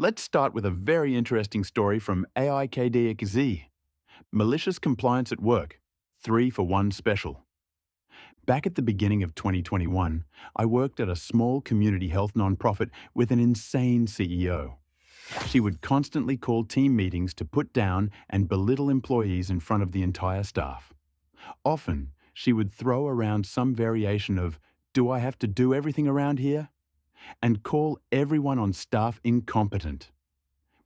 Let's start with a very interesting story from AIKDXZ. Malicious Compliance at Work, 3 for 1 special. Back at the beginning of 2021, I worked at a small community health nonprofit with an insane CEO. She would constantly call team meetings to put down and belittle employees in front of the entire staff. Often, she would throw around some variation of, "Do I have to do everything around here?" and call everyone on staff incompetent.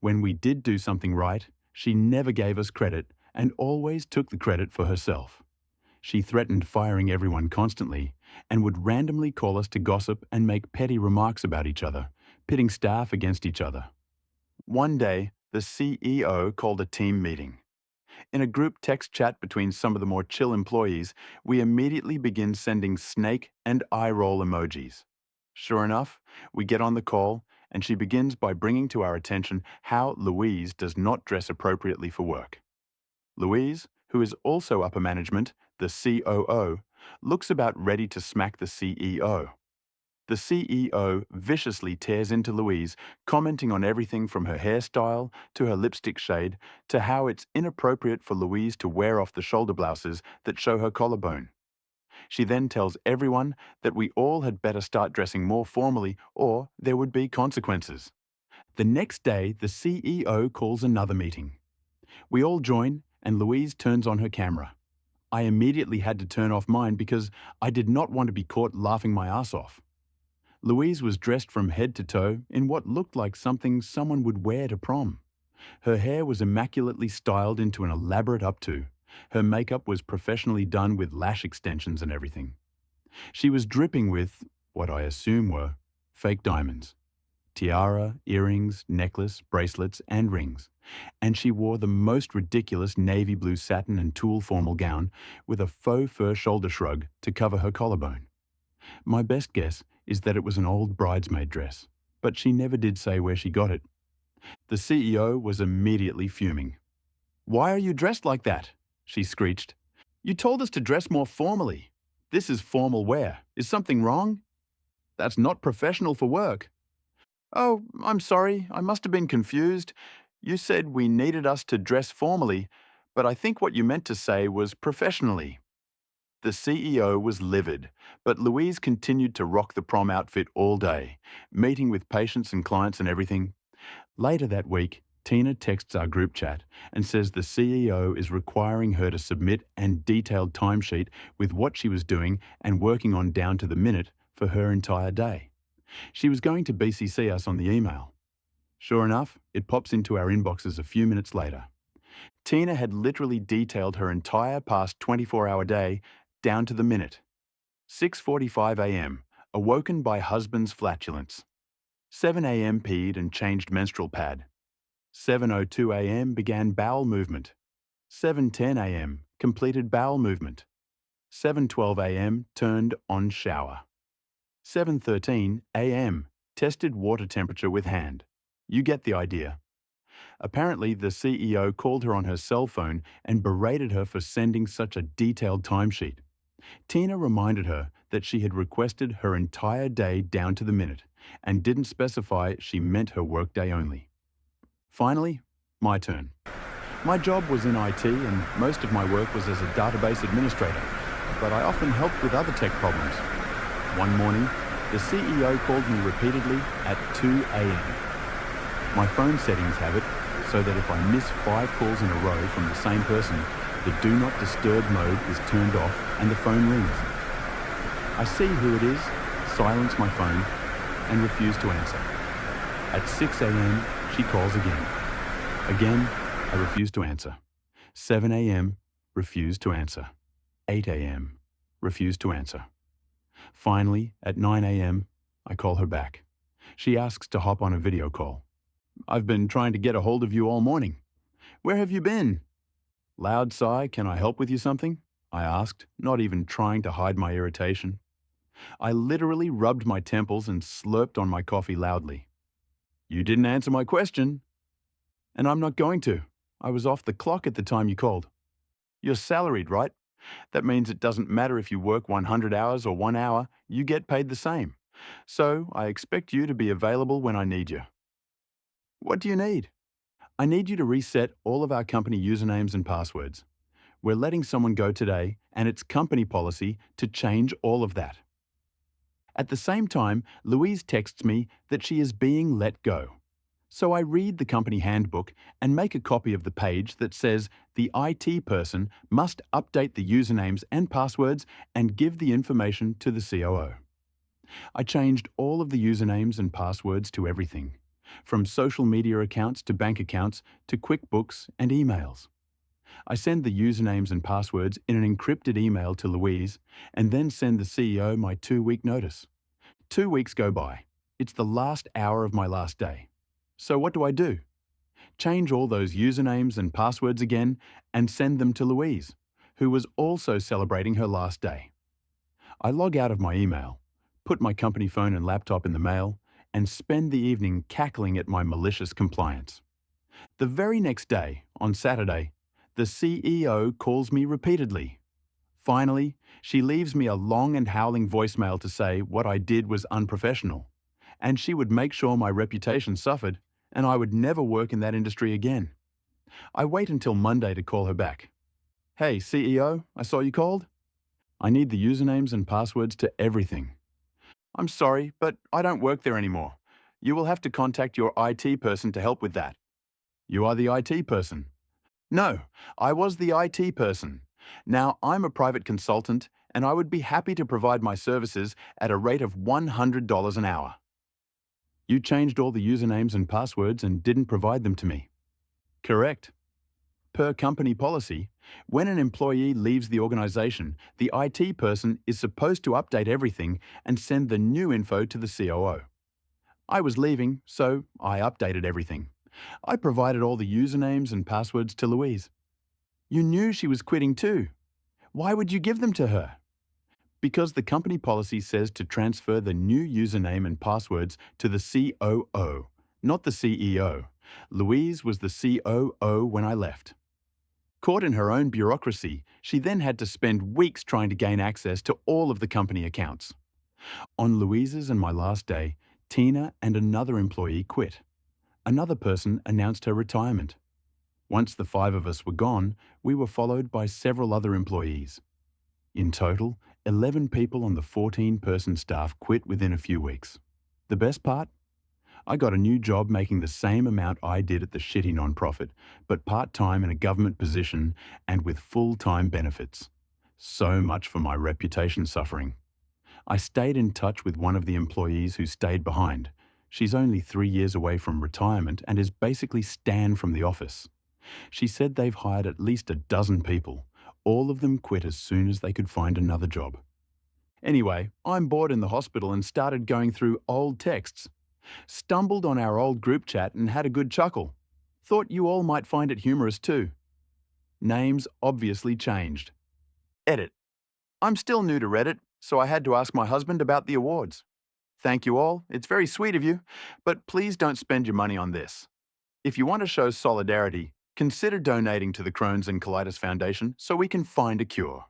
When we did do something right, she never gave us credit and always took the credit for herself. She threatened firing everyone constantly and would randomly call us to gossip and make petty remarks about each other, pitting staff against each other. One day, the CEO called a team meeting. In a group text chat between some of the more chill employees, we immediately begin sending snake and eye roll emojis. Sure enough, we get on the call, and she begins by bringing to our attention how Louise does not dress appropriately for work. Louise, who is also upper management, the COO, looks about ready to smack the CEO. The CEO viciously tears into Louise, commenting on everything from her hairstyle to her lipstick shade to how it's inappropriate for Louise to wear off the shoulder blouses that show her collarbone. She then tells everyone that we all had better start dressing more formally or there would be consequences. The next day, the CEO calls another meeting. We all join, and Louise turns on her camera. I immediately had to turn off mine because I did not want to be caught laughing my ass off. Louise was dressed from head to toe in what looked like something someone would wear to prom. Her hair was immaculately styled into an elaborate updo. Her makeup was professionally done with lash extensions and everything. She was dripping with, what I assume were, fake diamonds. Tiara, earrings, necklace, bracelets, and rings. And she wore the most ridiculous navy blue satin and tulle formal gown with a faux fur shoulder shrug to cover her collarbone. My best guess is that it was an old bridesmaid dress, but she never did say where she got it. The CEO was immediately fuming. "Why are you dressed like that?" she screeched. "You told us to dress more formally. This is formal wear. Is something wrong? That's not professional for work." "Oh, I'm sorry. I must have been confused. You said we needed us to dress formally, but I think what you meant to say was professionally." The CEO was livid, but Louise continued to rock the prom outfit all day, meeting with patients and clients and everything. Later that week, Tina texts our group chat and says the CEO is requiring her to submit an detailed timesheet with what she was doing and working on down to the minute for her entire day. She was going to BCC us on the email. Sure enough, it pops into our inboxes a few minutes later. Tina had literally detailed her entire past 24-hour day down to the minute. 6:45 a.m., awoken by husband's flatulence. 7 a.m. peed and changed menstrual pad. 7:02 a.m. began bowel movement. 7:10 a.m. completed bowel movement. 7:12 a.m. turned on shower. 7:13 a.m. tested water temperature with hand. You get the idea. Apparently, the CEO called her on her cell phone and berated her for sending such a detailed timesheet. Tina reminded her that she had requested her entire day down to the minute and didn't specify she meant her workday only. Finally, my turn. My job was in IT and most of my work was as a database administrator, but I often helped with other tech problems. One morning, the CEO called me repeatedly at 2 a.m. My phone settings have it so that if I miss 5 calls in a row from the same person, the Do Not Disturb mode is turned off and the phone rings. I see who it is, silence my phone, and refuse to answer. At 6 a.m., she calls again. Again, I refuse to answer. 7 a.m., refuse to answer. 8 a.m., refuse to answer. Finally, at 9 a.m., I call her back. She asks to hop on a video call. "I've been trying to get a hold of you all morning. Where have you been?" "Loud sigh, can I help with you something?" I asked, not even trying to hide my irritation. I literally rubbed my temples and slurped on my coffee loudly. "You didn't answer my question." "And I'm not going to. I was off the clock at the time you called." "You're salaried, right? That means it doesn't matter if you work 100 hours or 1 hour, you get paid the same. So I expect you to be available when I need you." What do you need? I need you to reset all of our company usernames and passwords. We're letting someone go today, and it's company policy to change all of that. At the same time, Louise texts me that she is being let go. So I read the company handbook and make a copy of the page that says the IT person must update the usernames and passwords and give the information to the COO. I changed all of the usernames and passwords to everything, from social media accounts to bank accounts to QuickBooks and emails. I send the usernames and passwords in an encrypted email to Louise and then send the CEO my 2-week notice. 2 weeks go by. It's the last hour of my last day. So what do? Change all those usernames and passwords again and send them to Louise, who was also celebrating her last day. I log out of my email, put my company phone and laptop in the mail, and spend the evening cackling at my malicious compliance. The very next day, on Saturday, the CEO calls me repeatedly. Finally, she leaves me a long and howling voicemail to say what I did was unprofessional, and she would make sure my reputation suffered and I would never work in that industry again. I wait until Monday to call her back. Hey, CEO, I saw you called. I need the usernames and passwords to everything. I'm sorry, but I don't work there anymore. You will have to contact your IT person to help with that. You are the IT person. No, I was the IT person. Now I'm a private consultant and I would be happy to provide my services at a rate of $100 an hour. You changed all the usernames and passwords and didn't provide them to me. Correct. Per company policy, when an employee leaves the organization, the IT person is supposed to update everything and send the new info to the COO. I was leaving, so I updated everything. I provided all the usernames and passwords to Louise. You knew she was quitting too. Why would you give them to her? Because the company policy says to transfer the new username and passwords to the COO, not the CEO. Louise was the COO when I left. Caught in her own bureaucracy, she then had to spend weeks trying to gain access to all of the company accounts. On Louise's and my last day, Tina and another employee quit. Another person announced her retirement. Once the 5 of us were gone, we were followed by several other employees. In total, 11 people on the 14-person staff quit within a few weeks. The best part? I got a new job making the same amount I did at the shitty nonprofit, but part-time in a government position and with full-time benefits. So much for my reputation suffering. I stayed in touch with one of the employees who stayed behind. She's only 3 years away from retirement and is basically Stan from the office. She said they've hired at least a dozen people. All of them quit as soon as they could find another job. Anyway, I'm bored in the hospital and started going through old texts. Stumbled on our old group chat and had a good chuckle. Thought you all might find it humorous too. Names obviously changed. Edit. I'm still new to Reddit, so I had to ask my husband about the awards. Thank you all, it's very sweet of you, but please don't spend your money on this. If you want to show solidarity, consider donating to the Crohn's and Colitis Foundation so we can find a cure.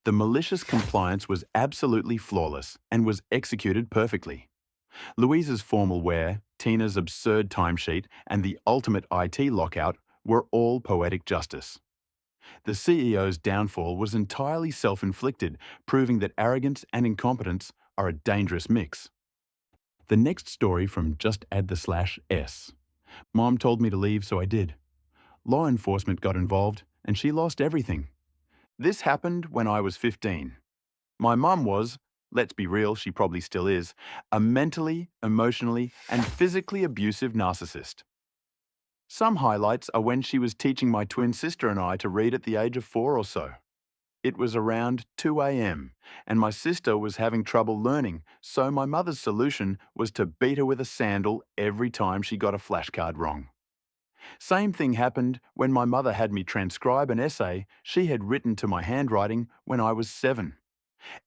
The malicious compliance was absolutely flawless and was executed perfectly. Louise's formal wear, Tina's absurd timesheet, and the ultimate IT lockout were all poetic justice. The CEO's downfall was entirely self-inflicted, proving that arrogance and incompetence are a dangerous mix. The next story from just add the /s. Mom told me to leave, so I did. Law enforcement got involved, and she lost everything. This happened when I was 15. My mum was, let's be real, she probably still is, a mentally, emotionally, and physically abusive narcissist. Some highlights are when she was teaching my twin sister and I to read at the age of 4 or so. It was around 2 a.m., and my sister was having trouble learning, so my mother's solution was to beat her with a sandal every time she got a flashcard wrong. Same thing happened when my mother had me transcribe an essay she had written to my handwriting when I was 7.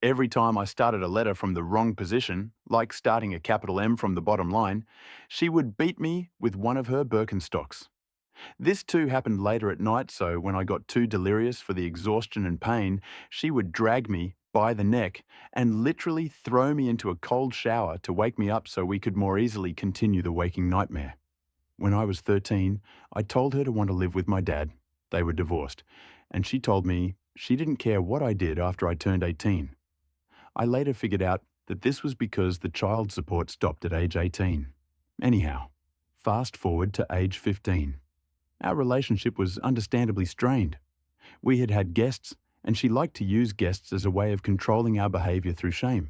Every time I started a letter from the wrong position, like starting a capital M from the bottom line, she would beat me with one of her Birkenstocks. This too happened later at night, so when I got too delirious for the exhaustion and pain, she would drag me by the neck and literally throw me into a cold shower to wake me up so we could more easily continue the waking nightmare. When I was 13, I told her to want to live with my dad. They were divorced, and she told me she didn't care what I did after I turned 18. I later figured out that this was because the child support stopped at age 18. Anyhow, fast forward to age 15. Our relationship was understandably strained. We had had guests, and she liked to use guests as a way of controlling our behaviour through shame.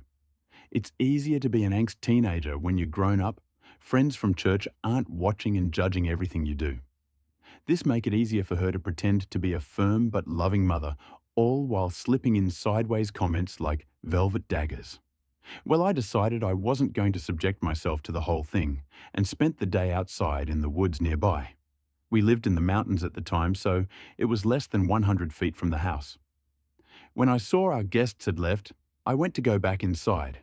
It's easier to be an angst teenager when you're grown up. Friends from church aren't watching and judging everything you do. This make it easier for her to pretend to be a firm but loving mother, all while slipping in sideways comments like velvet daggers. Well, I decided I wasn't going to subject myself to the whole thing and spent the day outside in the woods nearby. We lived in the mountains at the time, so it was less than 100 feet from the house. When I saw our guests had left, I went to go back inside.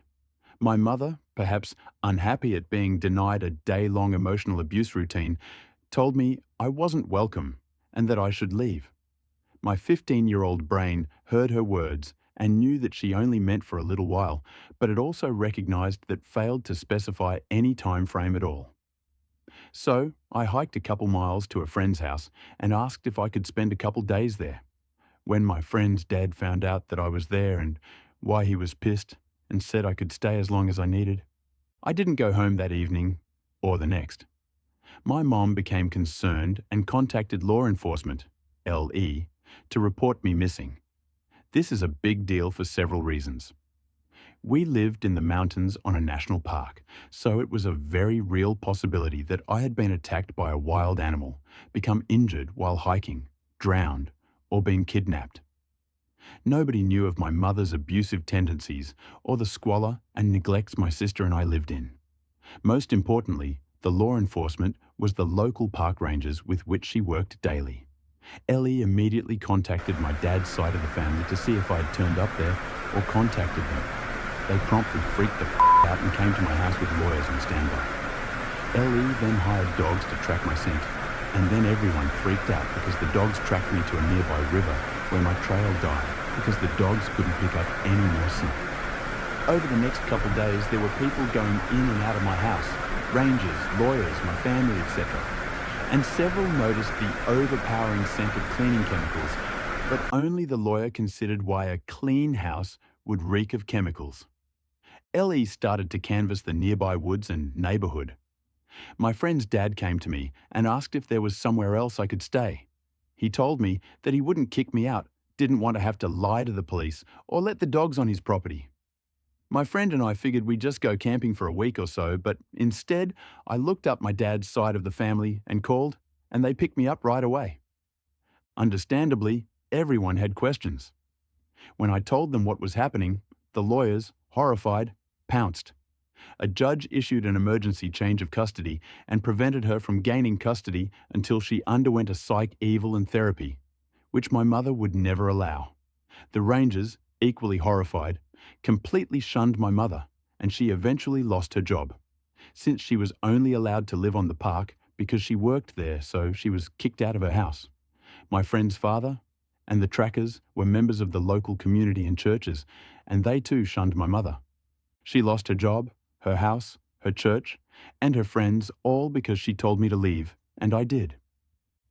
My mother, perhaps unhappy at being denied a day-long emotional abuse routine, told me I wasn't welcome and that I should leave. My 15-year-old brain heard her words and knew that she only meant for a little while, but it also recognized that failed to specify any time frame at all. So I hiked a couple miles to a friend's house and asked if I could spend a couple days there. When my friend's dad found out that I was there and why he was pissed and said I could stay as long as I needed, I didn't go home that evening or the next. My mom became concerned and contacted law enforcement, LE, to report me missing. This is a big deal for several reasons. We lived in the mountains on a national park, so it was a very real possibility that I had been attacked by a wild animal, become injured while hiking, drowned, or been kidnapped. Nobody knew of my mother's abusive tendencies or the squalor and neglects my sister and I lived in. Most importantly, the law enforcement was the local park rangers with which she worked daily. Ellie immediately contacted my dad's side of the family to see if I had turned up there or contacted them. They promptly freaked the out and came to my house with lawyers on standby. Ellie then hired dogs to track my scent, and then everyone freaked out because the dogs tracked me to a nearby river where my trail died because the dogs couldn't pick up any more scent. Over the next couple days, there were people going in and out of my house, rangers, lawyers, my family, etc. And several noticed the overpowering scent of cleaning chemicals, but only the lawyer considered why a clean house would reek of chemicals. Ellie started to canvass the nearby woods and neighbourhood. My friend's dad came to me and asked if there was somewhere else I could stay. He told me that he wouldn't kick me out, didn't want to have to lie to the police or let the dogs on his property. My friend and I figured we'd just go camping for a week or so, but instead I looked up my dad's side of the family and called, and they picked me up right away. Understandably, everyone had questions. When I told them what was happening, the lawyers, horrified, pounced. A judge issued an emergency change of custody and prevented her from gaining custody until she underwent a psych eval and therapy, which my mother would never allow. The rangers, equally horrified, completely shunned my mother, and she eventually lost her job, since she was only allowed to live on the park because she worked there, so she was kicked out of her house. My friend's father and the trackers were members of the local community and churches, and they too shunned my mother. She lost her job, her house, her church, and her friends, all because she told me to leave, and I did.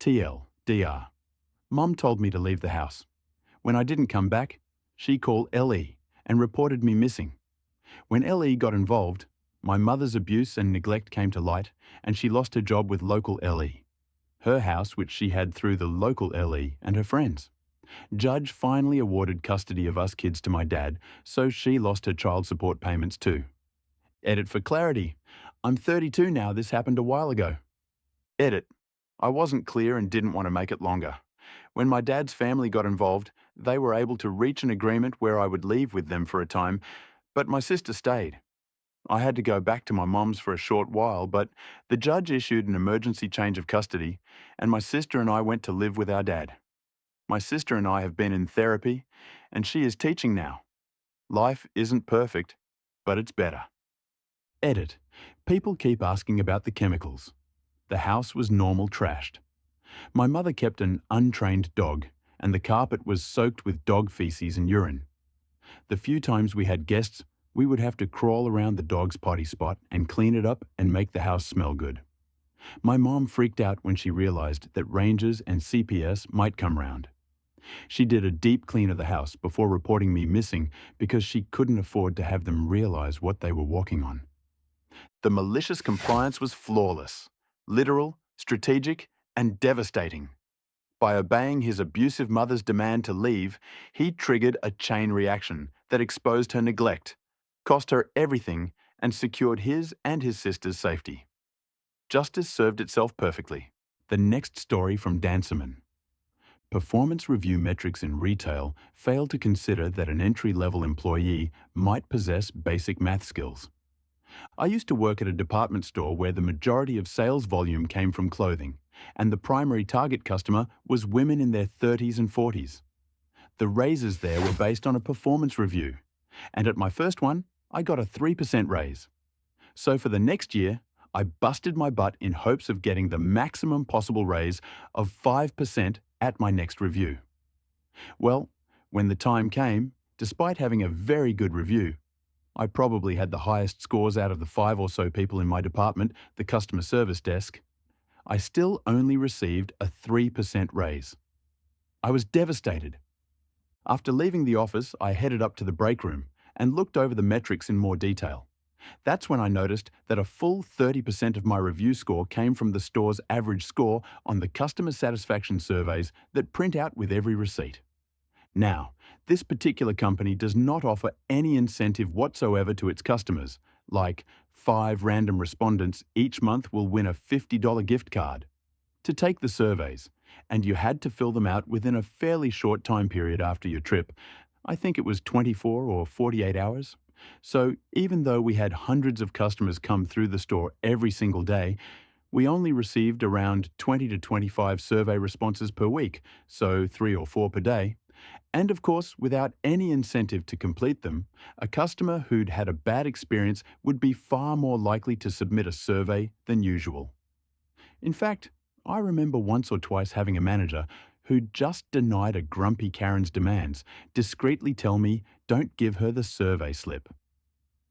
TLDR. Mom told me to leave the house. When I didn't come back, she called LE and reported me missing. When LE got involved, my mother's abuse and neglect came to light, and she lost her job with local LE. Her house, which she had through the local LE and her friends. Judge finally awarded custody of us kids to my dad, so she lost her child support payments too. Edit for clarity. I'm 32 now, this happened a while ago. Edit. I wasn't clear and didn't want to make it longer. When my dad's family got involved, they were able to reach an agreement where I would leave with them for a time, but my sister stayed. I had to go back to my mom's for a short while, but the judge issued an emergency change of custody, and my sister and I went to live with our dad. My sister and I have been in therapy, and she is teaching now. Life isn't perfect, but it's better. Edit. People keep asking about the chemicals. The house was normal trashed. My mother kept an untrained dog, and the carpet was soaked with dog feces and urine. The few times we had guests, we would have to crawl around the dog's potty spot and clean it up and make the house smell good. My mom freaked out when she realized that rangers and CPS might come round. She did a deep clean of the house before reporting me missing because she couldn't afford to have them realize what they were walking on. The malicious compliance was flawless, literal, strategic, and devastating. By obeying his abusive mother's demand to leave, he triggered a chain reaction that exposed her neglect, cost her everything, and secured his and his sister's safety. Justice served itself perfectly. The next story from Dancerman. Performance review metrics in retail fail to consider that an entry-level employee might possess basic math skills. I used to work at a department store where the majority of sales volume came from clothing, and the primary target customer was women in their 30s and 40s. The raises there were based on a performance review, and at my first one, I got a 3% raise. So for the next year, I busted my butt in hopes of getting the maximum possible raise of 5% at my next review. Well, when the time came, despite having a very good review, I probably had the highest scores out of the 5 or so people in my department, the customer service desk, I still only received a 3% raise. I was devastated. After leaving the office, I headed up to the break room and looked over the metrics in more detail. That's when I noticed that a full 30% of my review score came from the store's average score on the customer satisfaction surveys that print out with every receipt. Now, this particular company does not offer any incentive whatsoever to its customers, like 5 random respondents each month will win a $50 gift card, to take the surveys, and you had to fill them out within a fairly short time period after your trip. I think it was 24 or 48 hours. So even though we had hundreds of customers come through the store every single day, we only received around 20 to 25 survey responses per week, so 3 or 4 per day. And of course, without any incentive to complete them, a customer who'd had a bad experience would be far more likely to submit a survey than usual. In fact, I remember once or twice having a manager who just denied a grumpy Karen's demands discreetly tell me, "Don't give her the survey slip."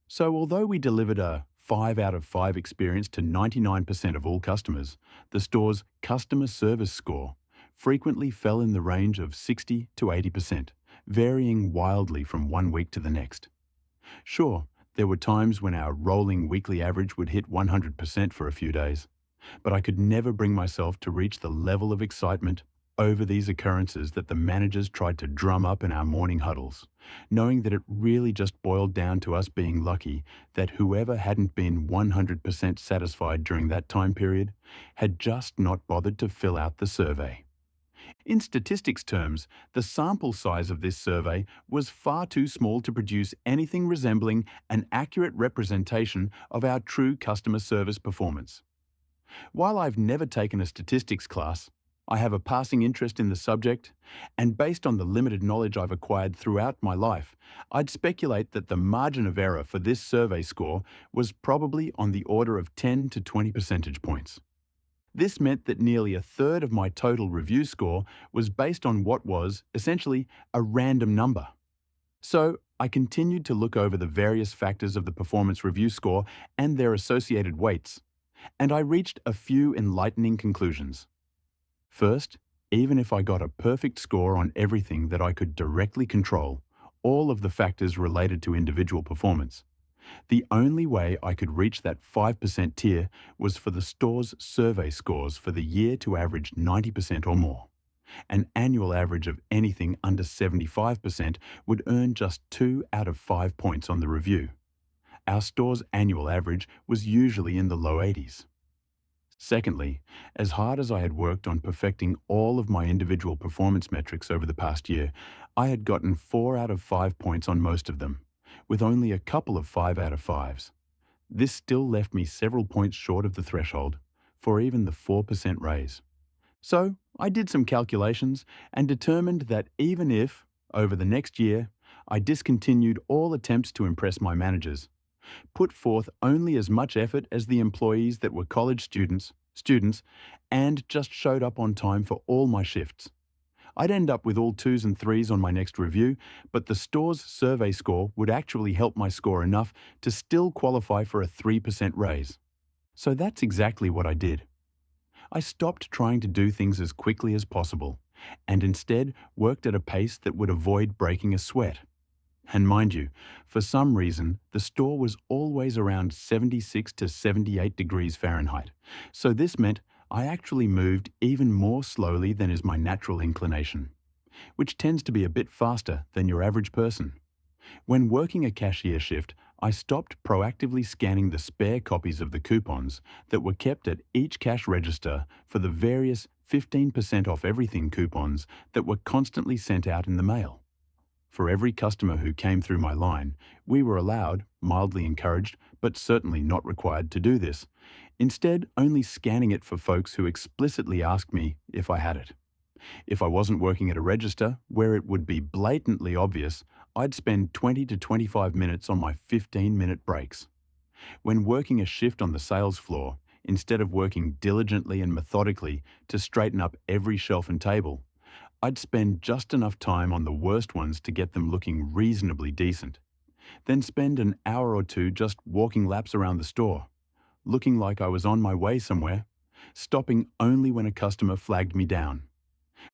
So although we delivered a 5 out of 5 experience to 99% of all customers, the store's customer service score frequently fell in the range of 60 to 80%, varying wildly from one week to the next. Sure, there were times when our rolling weekly average would hit 100% for a few days, but I could never bring myself to reach the level of excitement over these occurrences that the managers tried to drum up in our morning huddles, knowing that it really just boiled down to us being lucky that whoever hadn't been 100% satisfied during that time period had just not bothered to fill out the survey. In statistics terms, the sample size of this survey was far too small to produce anything resembling an accurate representation of our true customer service performance. While I've never taken a statistics class, I have a passing interest in the subject, and based on the limited knowledge I've acquired throughout my life, I'd speculate that the margin of error for this survey score was probably on the order of 10 to 20 percentage points. This meant that nearly a third of my total review score was based on what was, essentially, a random number. So, I continued to look over the various factors of the performance review score and their associated weights, and I reached a few enlightening conclusions. First, even if I got a perfect score on everything that I could directly control, all of the factors related to individual performance, the only way I could reach that 5% tier was for the store's survey scores for the year to average 90% or more. An annual average of anything under 75% would earn just 2 out of 5 points on the review. Our store's annual average was usually in the low 80s. Secondly, as hard as I had worked on perfecting all of my individual performance metrics over the past year, I had gotten 4 out of 5 points on most of them, with only a couple of 5 out of 5s. This still left me several points short of the threshold for even the 4% raise. So I did some calculations and determined that even if, over the next year, I discontinued all attempts to impress my managers, put forth only as much effort as the employees that were college students, and just showed up on time for all my shifts, I'd end up with all 2s and 3s on my next review, but the store's survey score would actually help my score enough to still qualify for a 3% raise. So that's exactly what I did. I stopped trying to do things as quickly as possible and instead worked at a pace that would avoid breaking a sweat. And mind you, for some reason, the store was always around 76 to 78 degrees Fahrenheit. So this meant I actually moved even more slowly than is my natural inclination, which tends to be a bit faster than your average person. When working a cashier shift, I stopped proactively scanning the spare copies of the coupons that were kept at each cash register for the various 15% off everything coupons that were constantly sent out in the mail. For every customer who came through my line, we were allowed, mildly encouraged, but certainly not required to do this, instead only scanning it for folks who explicitly asked me if I had it. If I wasn't working at a register where it would be blatantly obvious, I'd spend 20 to 25 minutes on my 15-minute breaks. When working a shift on the sales floor, instead of working diligently and methodically to straighten up every shelf and table, I'd spend just enough time on the worst ones to get them looking reasonably decent. Then spend an hour or two just walking laps around the store, looking like I was on my way somewhere, stopping only when a customer flagged me down.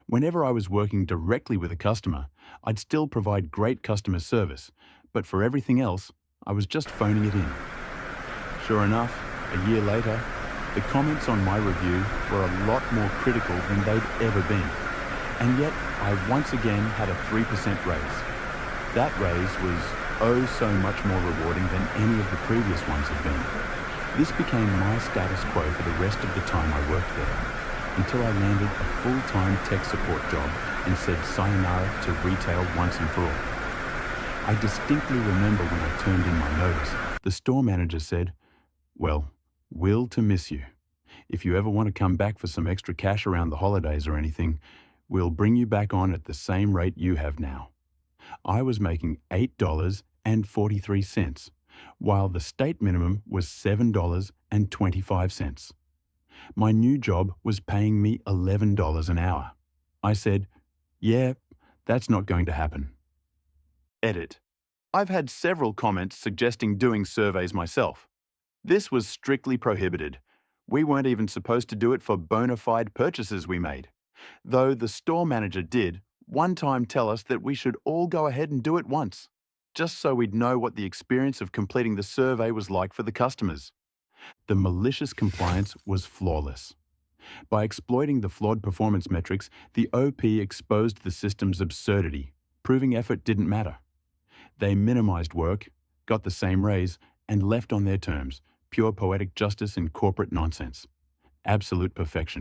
Whenever I was working directly with a customer, I'd still provide great customer service, but for everything else, I was just phoning it in. Sure enough, a year later, the comments on my review were a lot more critical than they'd ever been. And yet, I once again had a 3% raise. That raise was oh so much more rewarding than any of the previous ones had been. This became my status quo for the rest of the time I worked there, until I landed a full-time tech support job and said sayonara to retail once and for all. I distinctly remember when I turned in my notice, the store manager said, "Well, we'll to miss you. If you ever want to come back for some extra cash around the holidays or anything, we'll bring you back on at the same rate you have now." I was making $8.43, while the state minimum was $7.25. My new job was paying me $11 an hour. I said, "Yeah, that's not going to happen." Edit. I've had several comments suggesting doing surveys myself. This was strictly prohibited. We weren't even supposed to do it for bona fide purchases we made. Though the store manager did one time tell us that we should all go ahead and do it once, just so we'd know what the experience of completing the survey was like for the customers. The malicious compliance was flawless. By exploiting the flawed performance metrics, the OP exposed the system's absurdity, proving effort didn't matter. They minimized work, got the same raise, and left on their terms, pure poetic justice and corporate nonsense. Absolute perfection.